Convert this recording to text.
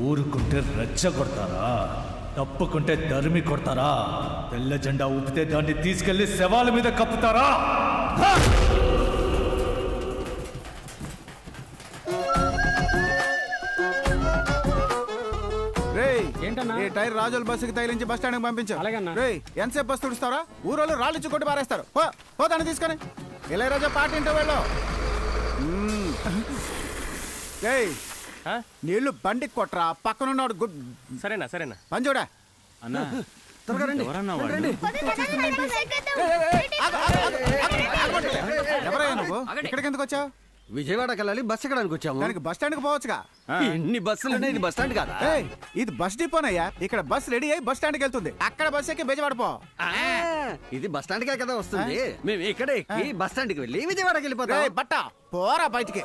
ఊరుకుంటే రెచ్చగొడతారా, తప్పుకుంటే దరిమి కొడతారా? తెల్ల జెండా ఊపితే దాన్ని తీసుకెళ్లి శవాల మీద కప్పుతారా? ఈ టైర్ రాజుల బస్సుకి తగిలించి బస్ స్టాండ్ పంపించు. రేయ్, ఎంతసేపు బస్సు తుడుస్తారా? ఊరోళ్ళు రాళ్ళు కొట్టి పారేస్తారు. పోతాను తీసుకొని ఇళయరాజా పాట ఇంటో వెళ్ళు. నీళ్లు బండికి కొట్రా, పక్కనున్నాడు. గుడ్. సరేనా పని చూడా అన్నా. ఎవరయ్యా నువ్వు? ఇక్కడికి ఎందుకు వచ్చావు? విజయవాడకి వెళ్ళాలి, బస్ ఎక్కడానికి వచ్చాము. దానికి బస్ స్టాండ్ కి పోవచ్చుగా. ఎన్ని బస్సులు ఇది బస్ స్టాండ్ కాదా? ఇది బస్ డిపోనయ్యా. ఇక్కడ బస్ రెడీ అయ్యి బస్ స్టాండ్ కి వెళ్తుంది. అక్కడ బస్ ఎక్కి బెజవాడిపో. ఇది బస్ స్టాండ్ కే కదా వస్తుంది. మేము ఇక్కడ ఎక్కి బస్ స్టాండ్ కి వెళ్ళి విజయవాడకి వెళ్ళిపోతాం. బట్ట పోరా బయటికి.